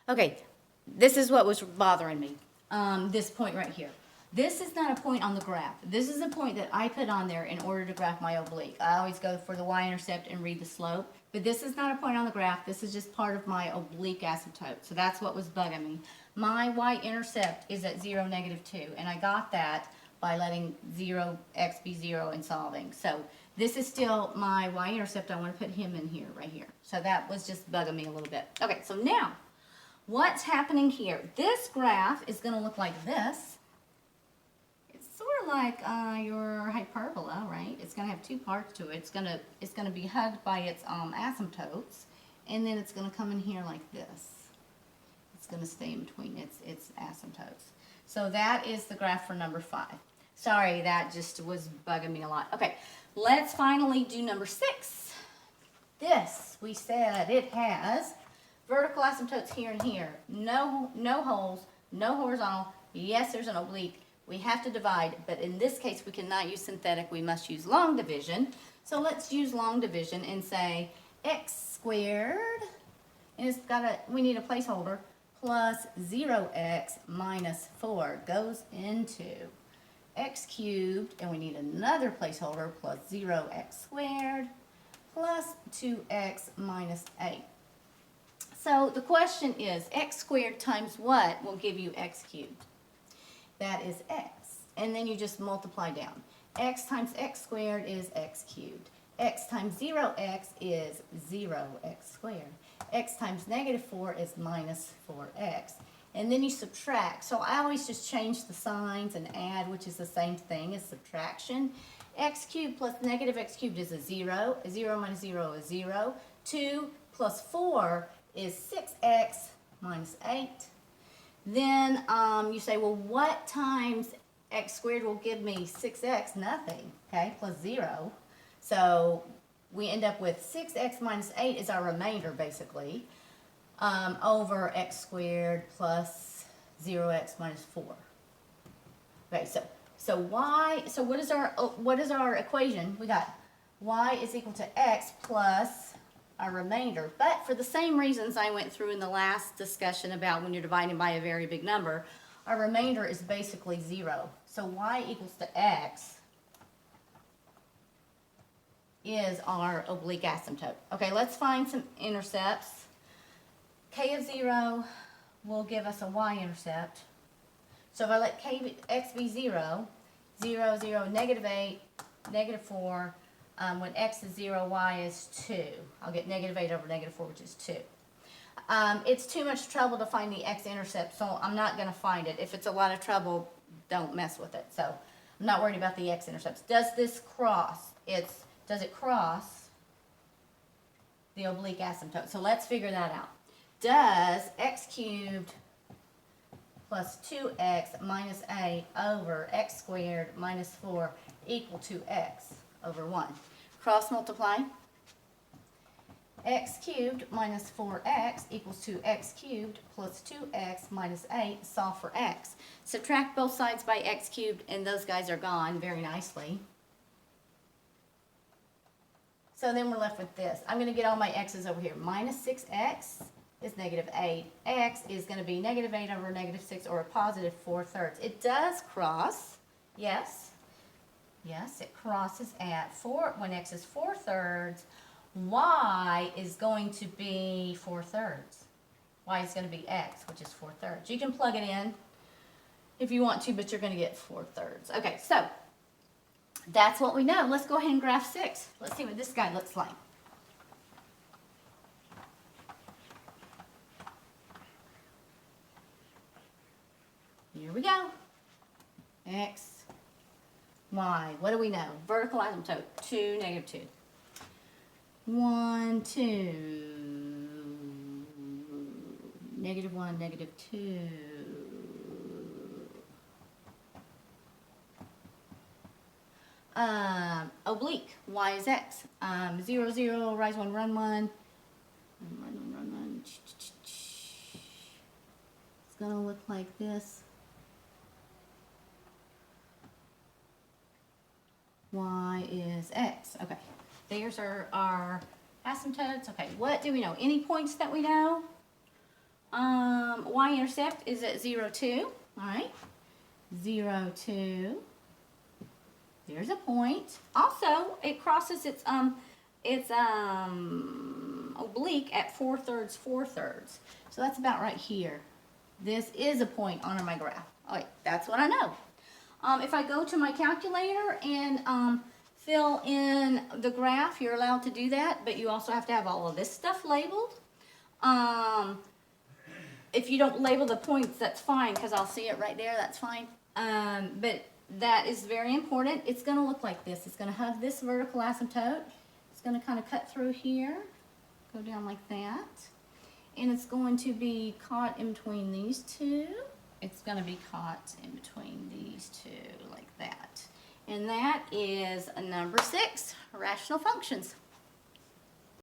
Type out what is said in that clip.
Okay, this is what was bothering me. This point right here. This is not a point on the graph. This is a point that I put on there in order to graph my oblique. I always go for the y-intercept and read the slope, but this is not a point on the graph. This is just part of my oblique asymptote. So that's what was bugging me. My y-intercept is at 0, -2, and I got that by letting 0x be 0 and solving. So this is still my y-intercept. I want to put him in here, right here. So that was just bugging me a little bit. Okay, so now, what's happening here? This graph is going to look like this. It's sort of like your hyperbola, right? It's going to have two parts to it. It's going to be hugged by its asymptotes, and then it's going to come in here like this. It's going to stay in between its asymptotes. So that is the graph for number 5. Sorry, that just was bugging me a lot. Okay, let's finally do number 6. This, we said it has vertical asymptotes here and here. No holes, no horizontal. Yes, there's an oblique. We have to divide, but in this case, we cannot use synthetic. We must use long division. So let's use long division and say x squared, and it's got we need a placeholder, plus 0x minus 4 goes into x cubed, and we need another placeholder, plus 0x squared, plus 2x minus 8. So the question is, x squared times what will give you x cubed? That is x. And then you just multiply down. X times x squared is x cubed. X times 0x is 0x squared. X times -4 is minus 4x. And then you subtract. So I always just change the signs and add, which is the same thing as subtraction. X cubed plus -x cubed is a 0. 0 minus 0 is 0. 2 plus 4 is 6x minus 8. Then you say, well, what times x squared will give me 6x? Nothing, okay, plus 0. So we end up with 6x minus 8 is our remainder, basically, over x squared plus 0x minus 4. Okay, so what is our equation? We got y is equal to x plus our remainder. But for the same reasons I went through in the last discussion about when you're dividing by a very big number, our remainder is basically 0. So y equals to x is our oblique asymptote. Okay, let's find some intercepts. K of 0 will give us a y-intercept. So if I let x be 0, 0, 0, -8, -4, when x is 0, y is 2. I'll get -8 over -4, which is 2. It's too much trouble to find the x-intercept, so I'm not going to find it. If it's a lot of trouble, don't mess with it. So I'm not worried about the x-intercepts. Does this cross? Does it cross the oblique asymptote? So let's figure that out. Does x cubed plus 2x minus 8 over x squared minus 4 equal to x over 1? Cross multiply. X cubed minus 4x equals to x cubed plus 2x minus 8. Solve for x. Subtract both sides by x cubed, and those guys are gone very nicely. So then we're left with this. I'm going to get all my x's over here. Minus 6x is -8. X is going to be -8 over -6, or a positive 4/3. It does cross. Yes. Yes, it crosses at 4 when x is 4/3. Y is going to be 4/3. Y is going to be x, which is 4/3. You can plug it in if you want to, but you're going to get 4/3. Okay, so that's what we know. Let's go ahead and graph 6. Let's see what this guy looks like. Here we go. X, y. What do we know? Vertical asymptote, 2, -2. 1, 2, -1, -2. Oblique, y is x. 0, 0, rise 1, run 1. Run 1. It's going to look like this. Y is x. Okay, there's our asymptotes. Okay, what do we know? Any points that we know? y-intercept is at 0, 2. All right, 0, 2. There's a point. Also, it crosses its oblique at 4/3, 4/3. So that's about right here. This is a point on my graph. All right, that's what I know. If I go to my calculator and fill in the graph, you're allowed to do that, but you also have to have all of this stuff labeled. If you don't label the points, that's fine, because I'll see it right there, that's fine. But that is very important. It's going to look like this. It's going to have this vertical asymptote. It's going to kind of cut through here, go down like that. And it's going to be caught in between these two. It's going to be caught in between these two like that. And that is a number 6, rational functions.